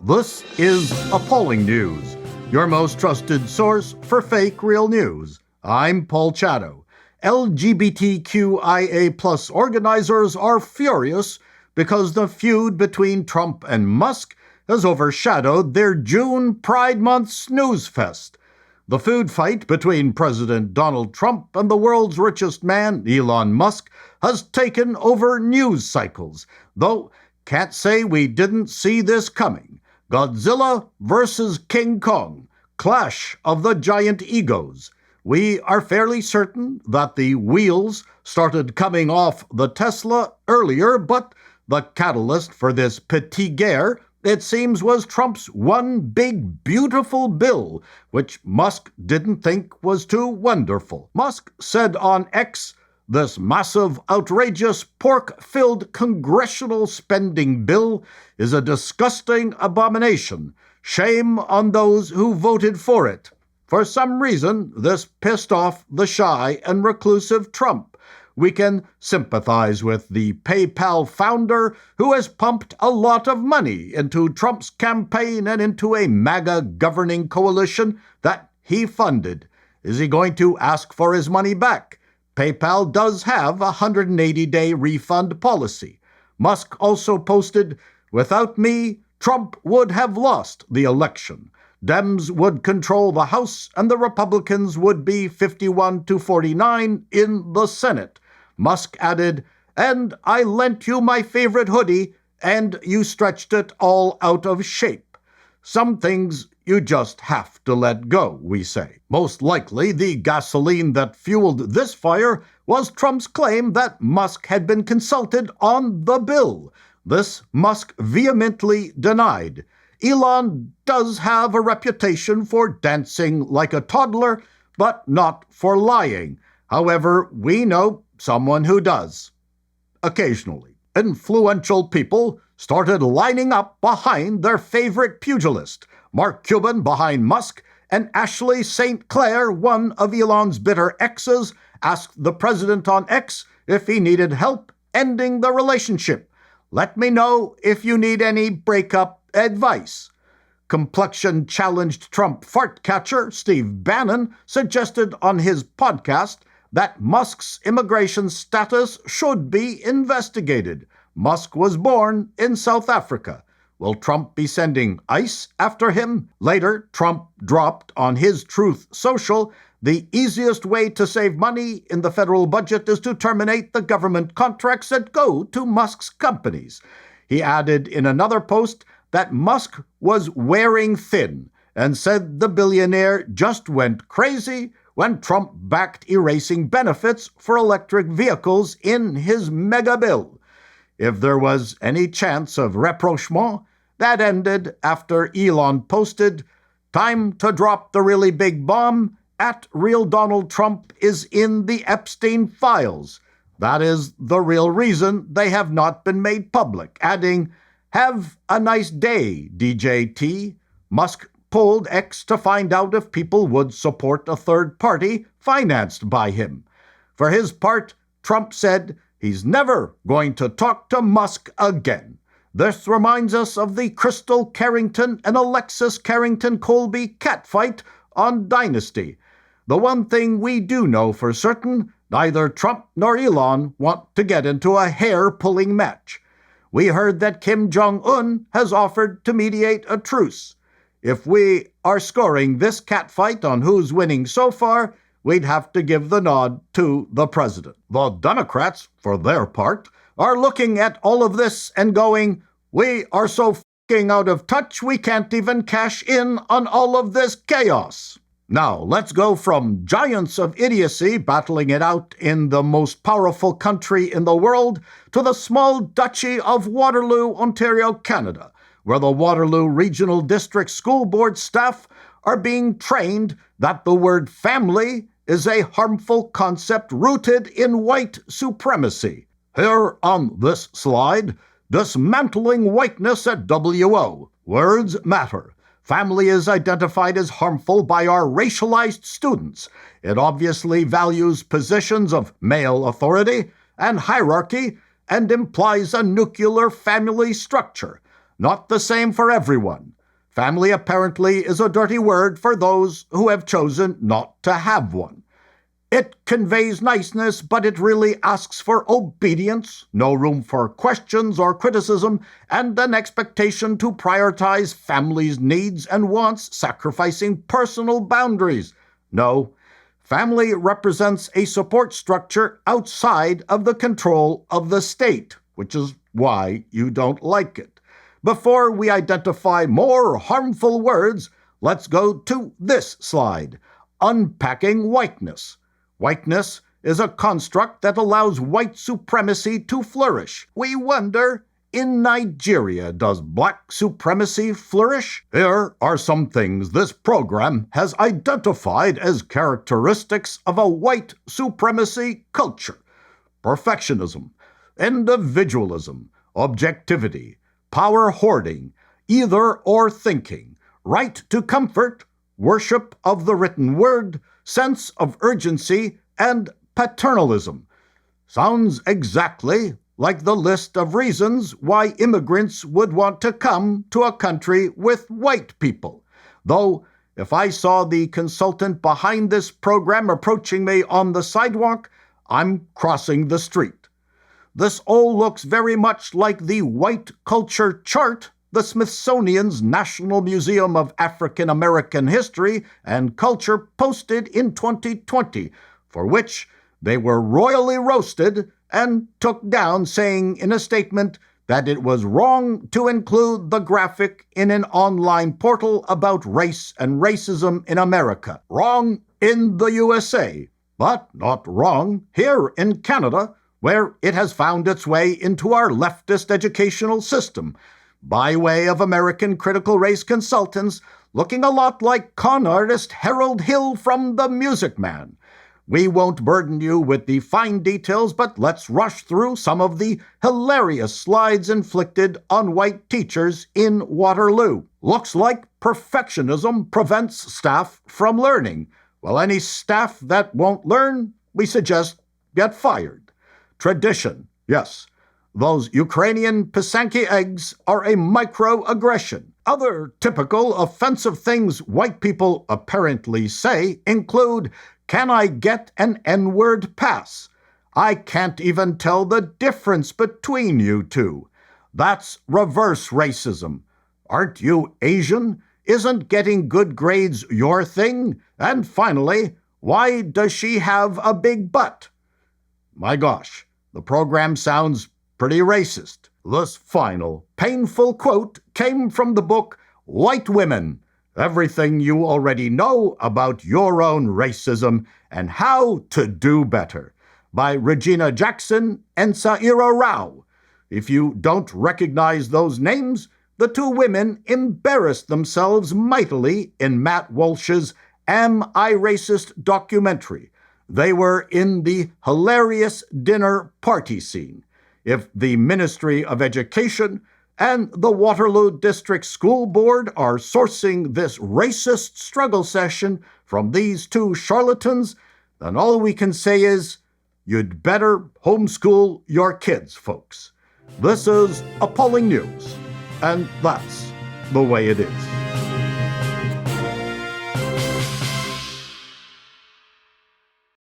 This is Appalling News, your most trusted source for fake real news. I'm Paul Chatto. LGBTQIA+ organizers are furious because the feud between Trump and Musk has overshadowed their June Pride Month snooze fest. The food fight between President Donald Trump and the world's richest man, Elon Musk, has taken over news cycles, though can't say we didn't see this coming. Godzilla versus King Kong, clash of the giant egos. We are fairly certain that the wheels started coming off the Tesla earlier, but the catalyst for this petit guerre, it seems, was Trump's one big beautiful bill, which Musk didn't think was too wonderful. Musk said on X, "This massive, outrageous, pork-filled congressional spending bill is a disgusting abomination. Shame on those who voted for it." For some reason, this pissed off the shy and reclusive Trump. We can sympathize with the PayPal founder who has pumped a lot of money into Trump's campaign and into a MAGA governing coalition that he funded. Is he going to ask for his money back? PayPal does have a 180-day refund policy. Musk also posted, "Without me, Trump would have lost the election. Dems would control the House and the Republicans would be 51-49 in the Senate." Musk added, "And I lent you my favorite hoodie, and you stretched it all out of shape." Some things you just have to let go, we say. Most likely, the gasoline that fueled this fire was Trump's claim that Musk had been consulted on the bill. This Musk vehemently denied. Elon does have a reputation for dancing like a toddler, but not for lying. However, we know someone who does. Occasionally, influential people started lining up behind their favorite pugilist. Mark Cuban behind Musk, and Ashley St. Clair, one of Elon's bitter exes, asked the president on X if he needed help ending the relationship. "Let me know if you need any breakup advice." Complexion-challenged Trump fart catcher Steve Bannon suggested on his podcast that Musk's immigration status should be investigated. Musk was born in South Africa. Will Trump be sending ICE after him? Later, Trump dropped on his Truth Social, "The easiest way to save money in the federal budget is to terminate the government contracts that go to Musk's companies." He added in another post that Musk was wearing thin and said the billionaire just went crazy when Trump backed erasing benefits for electric vehicles in his mega bill. If there was any chance of rapprochement, that ended after Elon posted, "Time to drop the really big bomb. At Real Donald Trump is in the Epstein files. That is the real reason they have not been made public," adding, "Have a nice day, DJT." Musk pulled X to find out if people would support a third party financed by him. For his part, Trump said he's never going to talk to Musk again. This reminds us of the Crystal Carrington and Alexis Carrington-Colby catfight on Dynasty. The one thing we do know for certain, neither Trump nor Elon want to get into a hair-pulling match. We heard that Kim Jong-un has offered to mediate a truce. If we are scoring this catfight on who's winning so far, we'd have to give the nod to the president. The Democrats, for their part, are looking at all of this and going, "We are so f***ing out of touch we can't even cash in on all of this chaos." Now, let's go from giants of idiocy battling it out in the most powerful country in the world to the small duchy of Waterloo, Ontario, Canada, where the Waterloo Regional District School Board staff are being trained that the word family is a harmful concept rooted in white supremacy. Here on this slide, dismantling whiteness at WO. Words matter. Family is identified as harmful by our racialized students. It obviously values positions of male authority and hierarchy and implies a nuclear family structure. Not the same for everyone. Family apparently is a dirty word for those who have chosen not to have one. It conveys niceness, but it really asks for obedience, no room for questions or criticism, and an expectation to prioritize family's needs and wants, sacrificing personal boundaries. No, family represents a support structure outside of the control of the state, which is why you don't like it. Before we identify more harmful words, let's go to this slide: unpacking whiteness. Whiteness is a construct that allows white supremacy to flourish. We wonder, in Nigeria, does black supremacy flourish? Here are some things this program has identified as characteristics of a white supremacy culture: perfectionism, individualism, objectivity, power hoarding, either-or thinking, right to comfort, worship of the written word, sense of urgency, and paternalism. Sounds exactly like the list of reasons why immigrants would want to come to a country with white people. Though, if I saw the consultant behind this program approaching me on the sidewalk, I'm crossing the street. This all looks very much like the white culture chart the Smithsonian's National Museum of African American History and Culture posted in 2020, for which they were royally roasted and took down, saying in a statement that it was wrong to include the graphic in an online portal about race and racism in America. Wrong in the USA, but not wrong here in Canada, where it has found its way into our leftist educational system, by way of American critical race consultants looking a lot like con artist Harold Hill from The Music Man. We won't burden you with the fine details, but let's rush through some of the hilarious slides inflicted on white teachers in Waterloo. Looks like perfectionism prevents staff from learning. Well, any staff that won't learn, we suggest get fired. Tradition, yes. Those Ukrainian Pisanki eggs are a microaggression. Other typical offensive things white people apparently say include, "Can I get an N-word pass? I can't even tell the difference between you two. That's reverse racism. Aren't you Asian? Isn't getting good grades your thing? And finally, why does she have a big butt?" My gosh, the program sounds pretty racist. This final, painful quote came from the book White Women: Everything You Already Know About Your Own Racism and How to Do Better, by Regina Jackson and Saira Rao. If you don't recognize those names, the two women embarrassed themselves mightily in Matt Walsh's Am I Racist documentary. They were in the hilarious dinner party scene. If the Ministry of Education and the Waterloo District School Board are sourcing this racist struggle session from these two charlatans, then all we can say is, you'd better homeschool your kids, folks. This is appalling news, and that's the way it is.